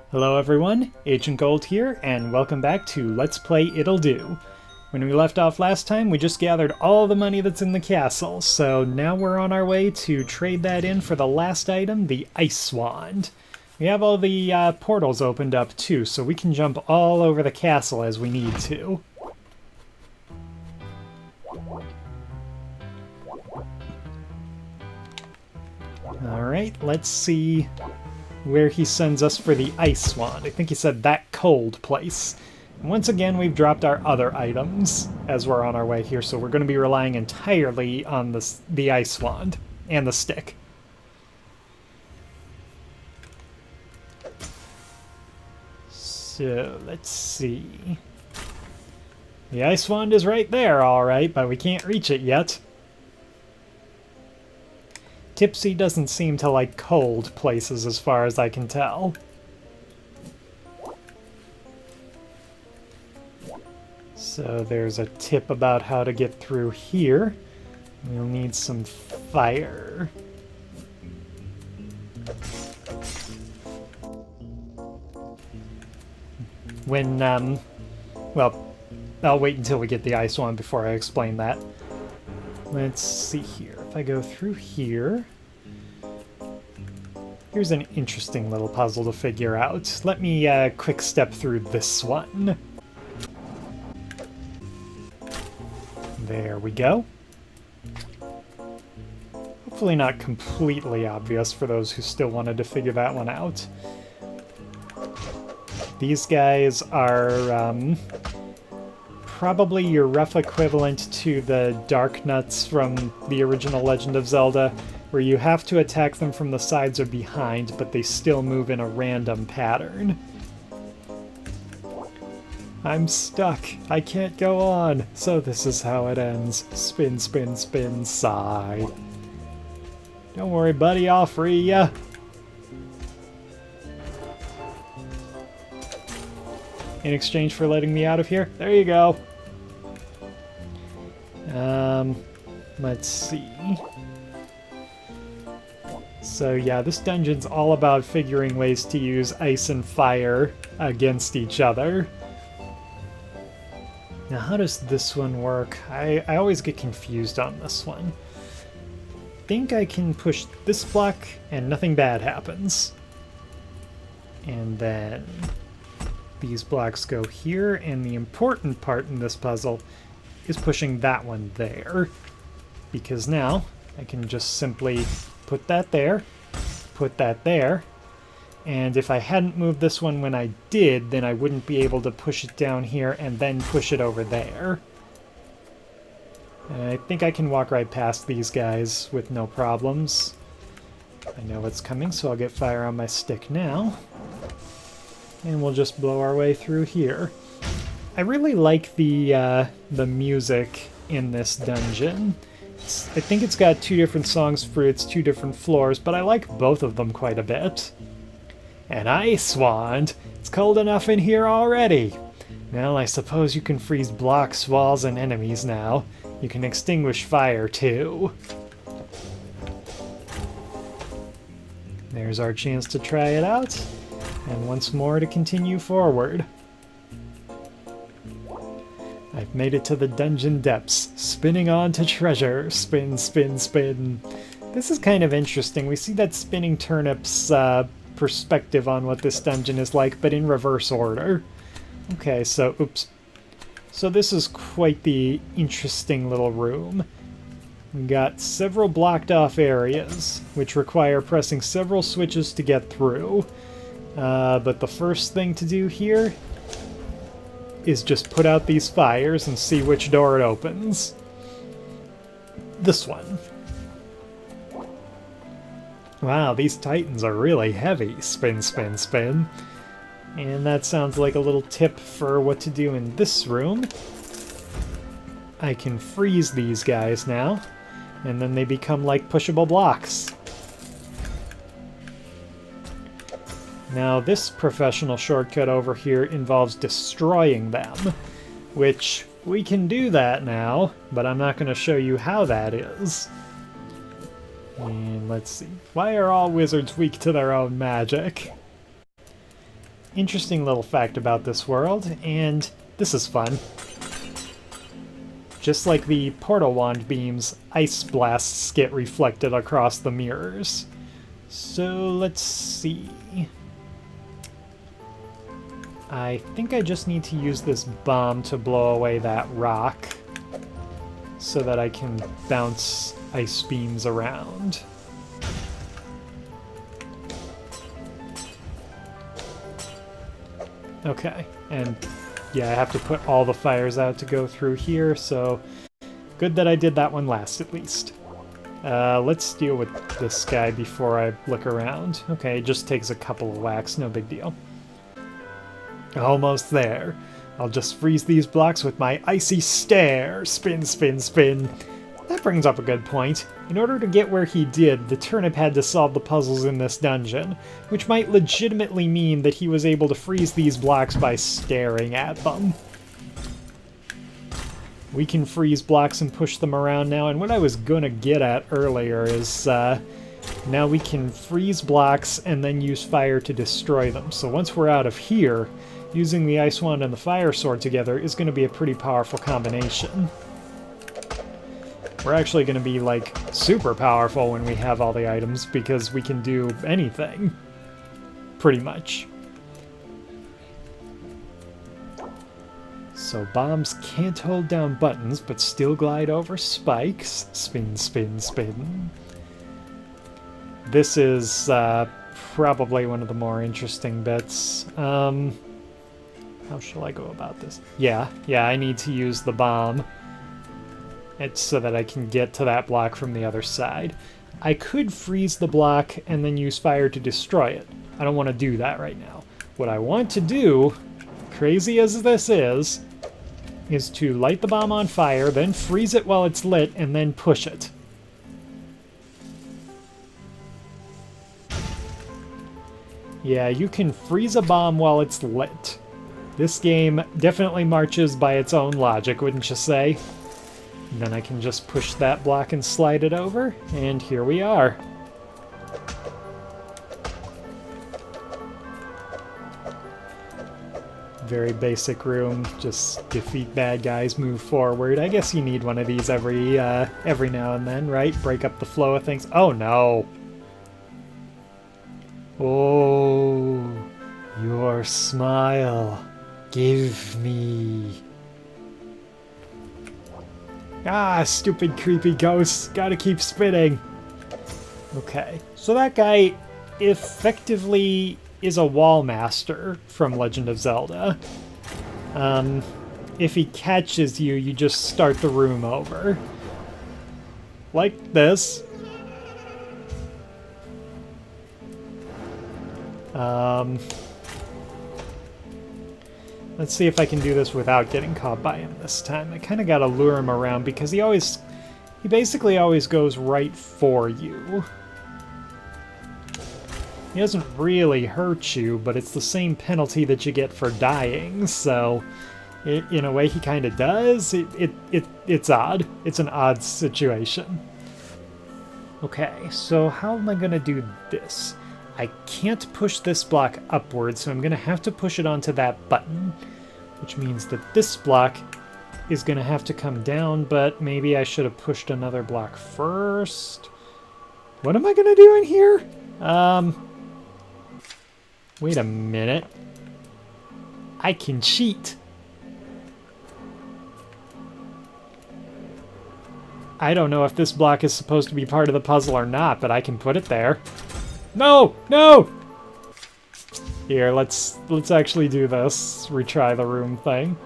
Hello everyone, Agent Gold here, and welcome back to Let's Play Ittle. When we left off last time, we just gathered all the money that's in the castle, so now we're on our way to trade that in for the last item, the Ice Wand. We have all the portals opened up too, so we can jump all over the castle as we need to. Alright, let's see where he sends us for the Ice Wand. I think he said that cold place. And once again, we've dropped our other items as we're on our way here, so we're going to be relying entirely on the Ice Wand and the stick. So, let's see. The Ice Wand is right there, alright, but we can't reach it yet. Tipsy doesn't seem to like cold places as far as I can tell. So there's a tip about how to get through here. We'll need some fire. Well, I'll wait until we get the ice wand before I explain that. Let's see here. If I go through here... Here's an interesting little puzzle to figure out. Let me quick step through this one. There we go. Hopefully not completely obvious for those who still wanted to figure that one out. These guys are probably your rough equivalent to the Dark Nuts from the original Legend of Zelda, where you have to attack them from the sides or behind, but they still move in a random pattern. I'm stuck. I can't go on. So this is how it ends. Spin, spin, spin, sigh. Don't worry, buddy, I'll free ya. In exchange for letting me out of here? There you go. Let's see. So yeah, this dungeon's all about figuring ways to use ice and fire against each other. Now how does this one work? I always get confused on this one. I think I can push this block and nothing bad happens. And then these blocks go here, and the important part in this puzzle is pushing that one there. Because now I can just simply put that there, and if I hadn't moved this one when I did, then I wouldn't be able to push it down here and then push it over there. And I think I can walk right past these guys with no problems. I know what's coming, so I'll get fire on my stick now. And we'll just blow our way through here. I really like the music in this dungeon. I think it's got two different songs for its two different floors, but I like both of them quite a bit. An ice wand! It's cold enough in here already! Well, I suppose you can freeze blocks, walls, and enemies now. You can extinguish fire, too. There's our chance to try it out. And once more to continue forward. I've made it to the dungeon depths, spinning on to treasure. Spin, spin, spin. This is kind of interesting. We see that spinning turnip's perspective on what this dungeon is like, but in reverse order. Okay, so, oops. So this is quite the interesting little room. We've got several blocked off areas, which require pressing several switches to get through. But the first thing to do here is just put out these fires and see which door it opens. This one. Wow, these titans are really heavy. Spin, spin, spin. And that sounds like a little tip for what to do in this room. I can freeze these guys now, and then they become like pushable blocks. Now this professional shortcut over here involves destroying them, which we can do that now, but I'm not going to show you how that is. And let's see. Why are all wizards weak to their own magic? interesting little fact about this world, and this is fun. Just like the portal wand beams, ice blasts get reflected across the mirrors. So let's see. I think I just need to use this bomb to blow away that rock so that I can bounce ice beams around. Okay, and yeah, I have to put all the fires out to go through here, so good that I did that one last at least. Let's deal with this guy before I look around. Okay, it just takes a couple of whacks, no big deal. Almost there. I'll just freeze these blocks with my icy stare. Spin, spin, spin. That brings up a good point. In order to get where he did, the turnip had to solve the puzzles in this dungeon, which might legitimately mean that he was able to freeze these blocks by staring at them. We can freeze blocks and push them around now, and what I was gonna get at earlier is now we can freeze blocks and then use fire to destroy them. So once we're out of here, using the ice wand and the fire sword together is going to be a pretty powerful combination. We're actually going to be, like, super powerful when we have all the items, because we can do anything. Pretty much. So bombs can't hold down buttons, but still glide over spikes. Spin, spin, spin. This is probably one of the more interesting bits. How shall I go about this? Yeah, I need to use the bomb. It's so that I can get to that block from the other side. I could freeze the block and then use fire to destroy it. I don't want to do that right now. What I want to do, crazy as this is to light the bomb on fire, then freeze it while it's lit, and then push it. Yeah, you can freeze a bomb while it's lit. This game definitely marches by its own logic, wouldn't you say? And then I can just push that block and slide it over, and here we are. Very basic room, just defeat bad guys, move forward. I guess you need one of these every now and then, right? Break up the flow of things. Oh no! Oh, your smile. Give me. Ah, stupid creepy ghosts. Gotta keep spinning. Okay, so that guy effectively is a wall master from Legend of Zelda. If he catches you, you just start the room over. Like this. Let's see if I can do this without getting caught by him this time. I kind of gotta lure him around because he basically always goes right for you. He doesn't really hurt you, but it's the same penalty that you get for dying, so in a way he kind of does. It's odd. It's an odd situation. Okay, so how am I gonna do this? I can't push this block upward, so I'm going to have to push it onto that button, which means that this block is going to have to come down, but maybe I should have pushed another block first. What am I going to do in here? Wait a minute. I can cheat. I don't know if this block is supposed to be part of the puzzle or not, but I can put it there. No! No! Here, let's actually do this. Retry the room thing.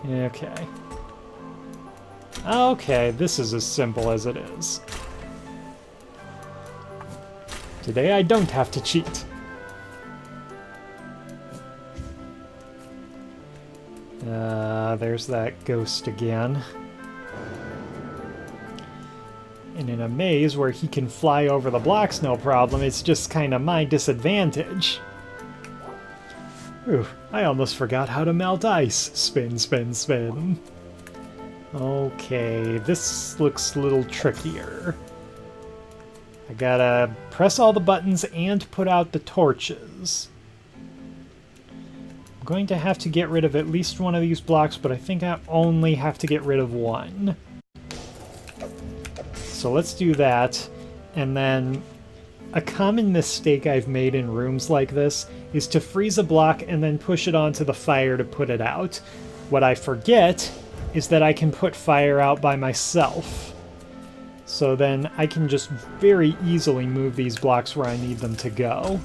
Okay. Okay, this is as simple as it is. Today I don't have to cheat. There's that ghost again. And in a maze where he can fly over the blocks no problem, it's just kind of my disadvantage. Ooh, I almost forgot how to melt ice. Spin, spin, spin. Okay, this looks a little trickier. I gotta press all the buttons and put out the torches. I'm going to have to get rid of at least one of these blocks, but I think I only have to get rid of one. So let's do that, and then a common mistake I've made in rooms like this is to freeze a block and then push it onto the fire to put it out. What I forget is that I can put fire out by myself. So then I can just very easily move these blocks where I need them to go.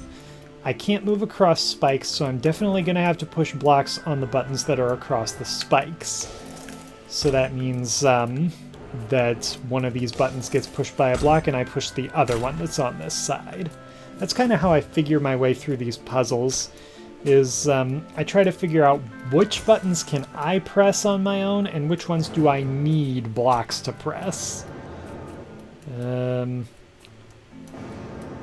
I can't move across spikes, so I'm definitely going to have to push blocks on the buttons that are across the spikes. So that means that one of these buttons gets pushed by a block and I push the other one that's on this side. That's kind of how I figure my way through these puzzles, is I try to figure out which buttons can I press on my own and which ones do I need blocks to press.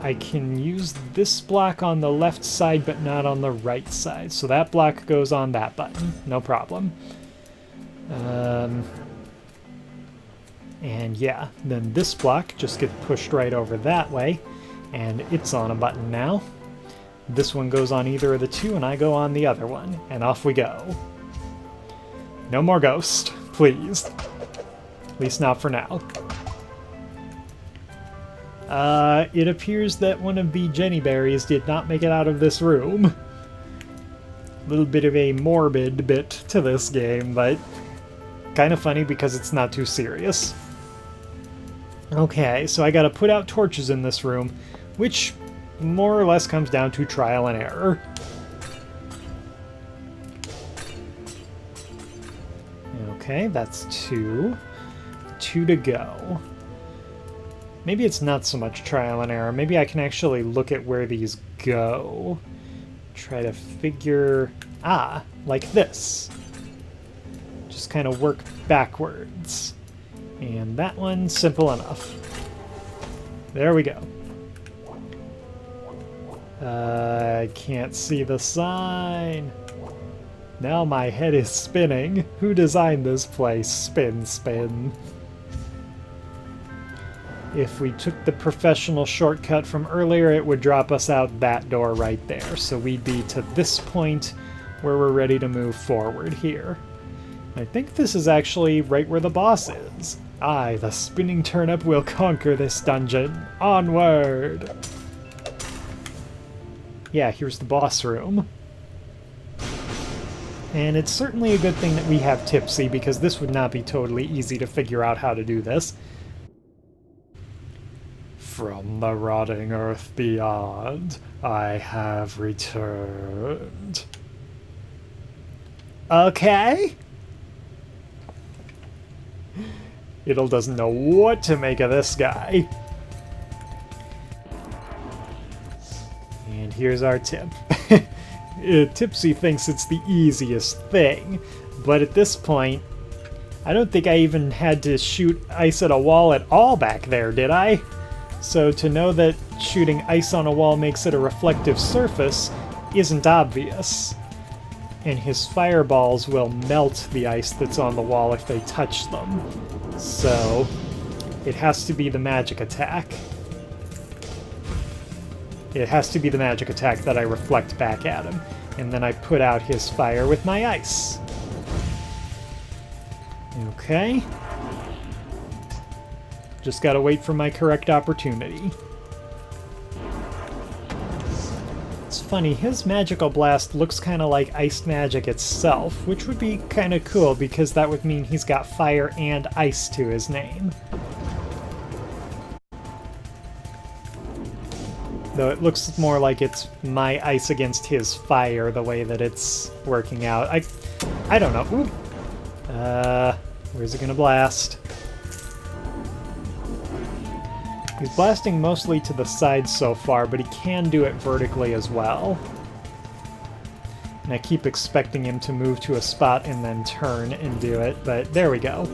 I can use this block on the left side but not on the right side, so that block goes on that button, no problem. And yeah, then this block just gets pushed right over that way, and it's on a button now. This one goes on either of the two, and I go on the other one, and off we go. No more ghost, please. At least not for now. It appears that one of the Jenny berries did not make it out of this room. A little bit of a morbid bit to this game, but kind of funny because it's not too serious. Okay, so I gotta put out torches in this room, which more or less comes down to trial and error. Okay, that's two. Two to go. Maybe it's not so much trial and error. Maybe I can actually look at where these go. Try to figure... Ah, like this. Just kind of work backwards. And that one, simple enough. There we go. I can't see the sign. Now my head is spinning. Who designed this place? Spin, spin. If we took the professional shortcut from earlier, it would drop us out that door right there. So we'd be to this point where we're ready to move forward here. I think this is actually right where the boss is. I, the spinning turnip, will conquer this dungeon. Onward! Yeah, here's the boss room. And it's certainly a good thing that we have Tipsy, because this would not be totally easy to figure out how to do this. From the rotting earth beyond, I have returned. Okay? Ittle doesn't know what to make of this guy. And here's our tip. Tipsy thinks it's the easiest thing, but at this point, I don't think I even had to shoot ice at a wall at all back there, did I? So to know that shooting ice on a wall makes it a reflective surface isn't obvious. And his fireballs will melt the ice that's on the wall if they touch them. So it has to be the magic attack. It has to be the magic attack that I reflect back at him. And then I put out his fire with my ice. Okay. Just gotta wait for my correct opportunity. It's funny, his magical blast looks kind of like ice magic itself, which would be kind of cool because that would mean he's got fire and ice to his name. Though it looks more like it's my ice against his fire, the way that it's working out. I don't know. Ooh. Where's it gonna blast? He's blasting mostly to the sides so far, but he can do it vertically as well. And I keep expecting him to move to a spot and then turn and do it, but there we go.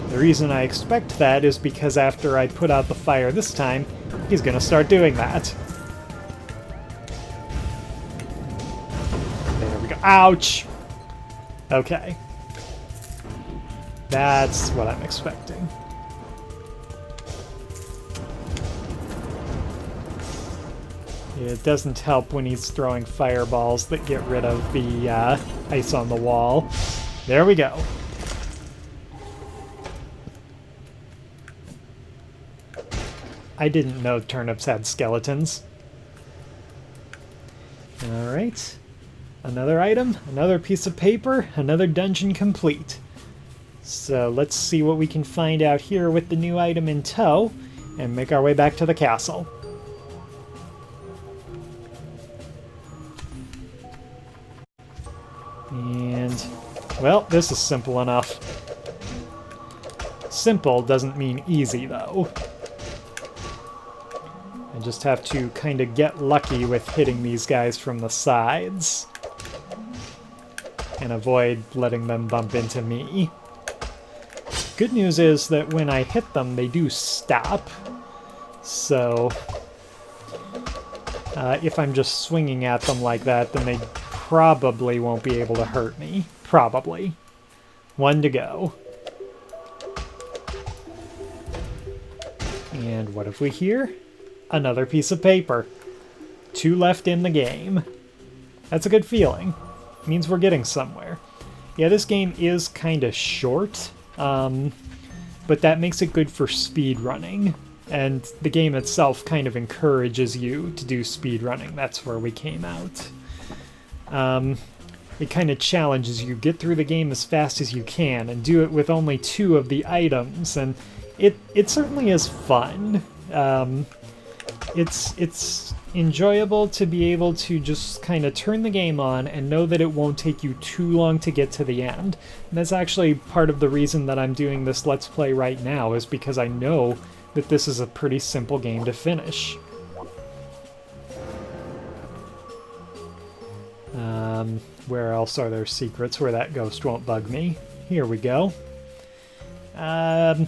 The reason I expect that is because after I put out the fire this time, he's gonna start doing that. There we go. Ouch! Okay. That's what I'm expecting. It doesn't help when he's throwing fireballs that get rid of the ice on the wall. There we go. I didn't know turnips had skeletons. Alright. Another item, another piece of paper, another dungeon complete. So let's see what we can find out here with the new item in tow, and make our way back to the castle. And, well, this is simple enough. Simple doesn't mean easy, though. I just have to kind of get lucky with hitting these guys from the sides. And avoid letting them bump into me. Good news is that when I hit them, they do stop. So, if I'm just swinging at them like that, then they probably won't be able to hurt me. Probably. One to go. And what have we here? Another piece of paper. 2 left in the game. That's a good feeling. Means we're getting somewhere. Yeah, this game is kind of short, but that makes it good for speed running. And the game itself kind of encourages you to do speed running. That's where we came out. It kind of challenges you. Get through the game as fast as you can and do it with only 2 of the items. And it certainly is fun. It's enjoyable to be able to just kind of turn the game on and know that it won't take you too long to get to the end. And that's actually part of the reason that I'm doing this Let's Play right now, is because I know that this is a pretty simple game to finish. Where else are there secrets where that ghost won't bug me? Here we go. From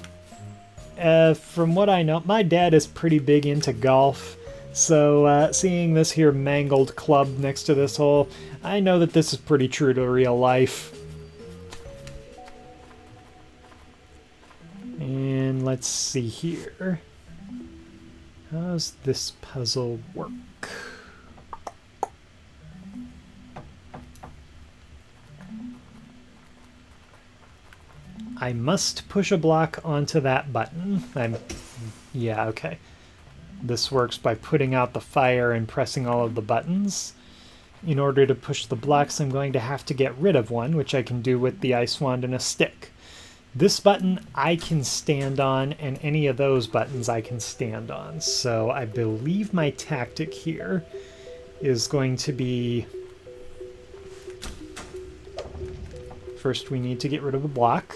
what I know, my dad is pretty big into golf, so seeing this here mangled club next to this hole, I know that this is pretty true to real life. And let's see here. How does this puzzle work? I must push a block onto that button. Yeah, okay. This works by putting out the fire and pressing all of the buttons. In order to push the blocks, I'm going to have to get rid of one, which I can do with the ice wand and a stick. This button I can stand on, and any of those buttons I can stand on. So I believe my tactic here is going to be... First, we need to get rid of the block.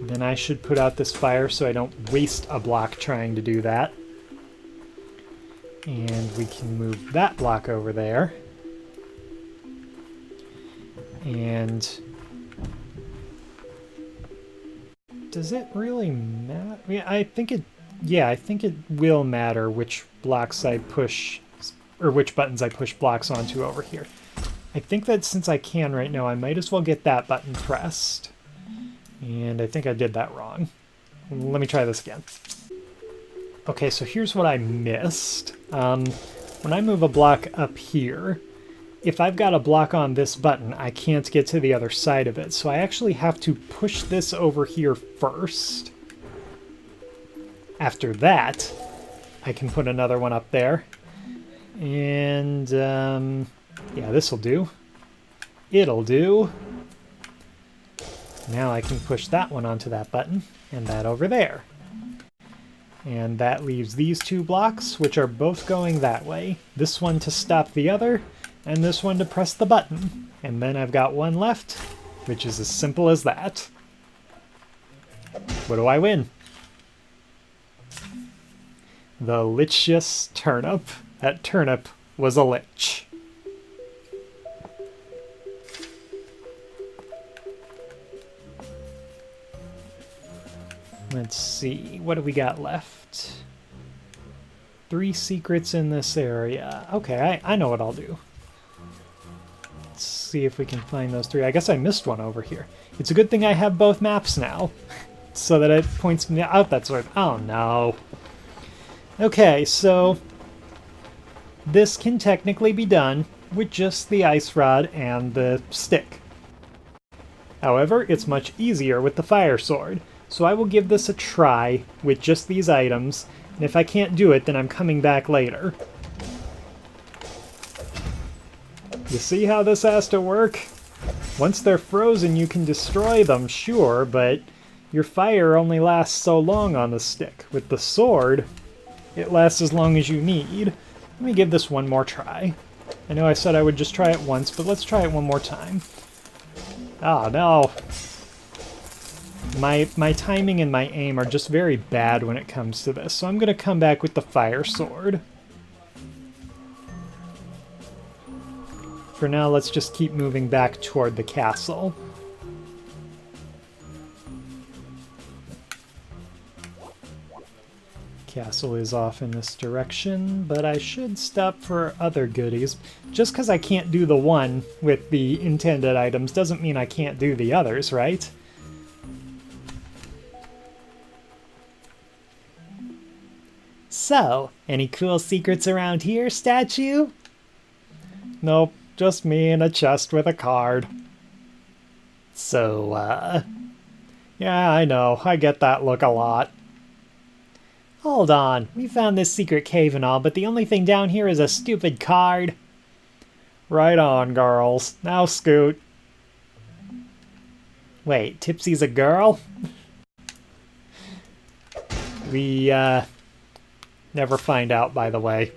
Then I should put out this fire so I don't waste a block trying to do that. And we can move that block over there. And... does it really matter? Yeah, I think it will matter which blocks I push, or which buttons I push blocks onto over here. I think that since I can right now, I might as well get that button pressed. And I think I did that wrong. Let me try this again. Okay, so here's what I missed. When I move a block up here, if I've got a block on this button, I can't get to the other side of it. So I actually have to push this over here first. After that, I can put another one up there. And, yeah, this'll do. It'll do. Now I can push that one onto that button, and that over there. And that leaves these 2 blocks, which are both going that way. This one to stop the other, and this one to press the button. And then I've got one left, which is as simple as that. What do I win? The Lichious Turnip. That turnip was a lich. Let's see, what do we got left? 3 secrets in this area. Okay, I know what I'll do. Let's see if we can find those 3. I guess I missed one over here. It's a good thing I have both maps now, so that it points me out that sort of... Oh no. Okay, so this can technically be done with just the ice rod and the stick. However, it's much easier with the fire sword, so I will give this a try with just these items, and if I can't do it, then I'm coming back later. You see how this has to work? Once they're frozen, you can destroy them, sure, but your fire only lasts so long on the stick. With the sword, it lasts as long as you need. Let me give this one more try. I know I said I would just try it once, but let's try it one more time. Oh, no. My timing and my aim are just very bad when it comes to this, so I'm going to come back with the fire sword. For now, let's just keep moving back toward the castle. Castle is off in this direction, but I should stop for other goodies. Just because I can't do the one with the intended items doesn't mean I can't do the others, right? So, any cool secrets around here, statue? Nope, just me in a chest with a card. So, yeah, I know, I get that look a lot. Hold on, we found this secret cave and all, but the only thing down here is a stupid card. Right on, girls. Now scoot. Wait, Tipsy's a girl? We, never find out, by the way.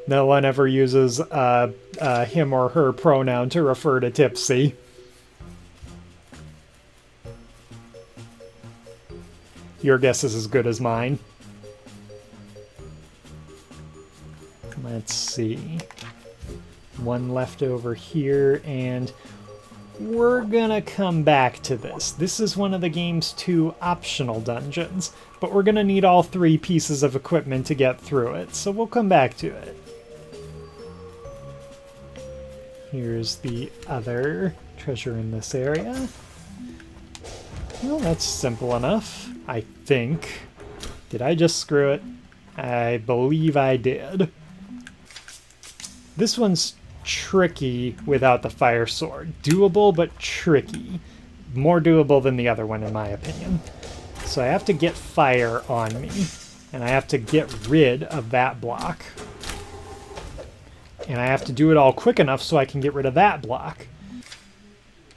No one ever uses, him or her pronoun to refer to Tipsy. Your guess is as good as mine. Let's see. One left over here, and we're gonna come back to this. This is one of the game's 2 optional dungeons, but we're gonna need all 3 pieces of equipment to get through it, so we'll come back to it. Here's the other treasure in this area. Well, that's simple enough, I think. Did I just screw it? I believe I did. This one's tricky without the fire sword. Doable, but tricky. More doable than the other one, in my opinion. So I have to get fire on me, and I have to get rid of that block. And I have to do it all quick enough so I can get rid of that block.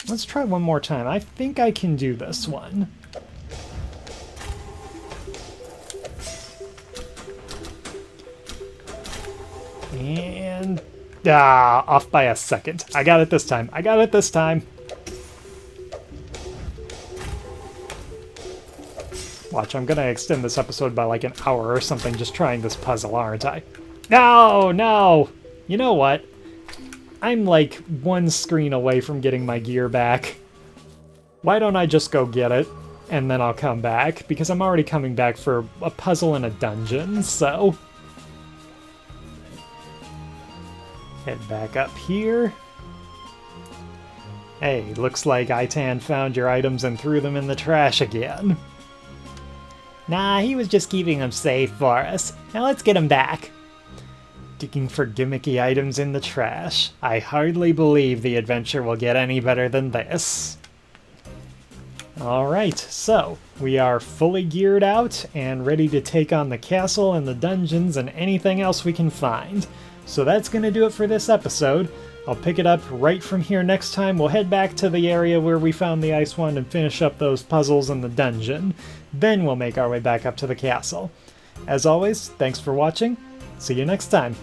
Let's try one more time. I think I can do this one. And... off by a second. I got it this time. I got it this time. Watch, I'm gonna extend this episode by like an hour or something just trying this puzzle, aren't I? No, no! You know what? I'm like one screen away from getting my gear back. Why don't I just go get it, and then I'll come back? Because I'm already coming back for a puzzle in a dungeon, so... Head back up here. Hey, looks like Itan found your items and threw them in the trash again. Nah, he was just keeping them safe for us. Now let's get them back. Digging for gimmicky items in the trash. I hardly believe the adventure will get any better than this. Alright, so we are fully geared out and ready to take on the castle and the dungeons and anything else we can find. So that's going to do it for this episode. I'll pick it up right from here next time. We'll head back to the area where we found the ice wand and finish up those puzzles in the dungeon. Then we'll make our way back up to the castle. As always, thanks for watching. See you next time.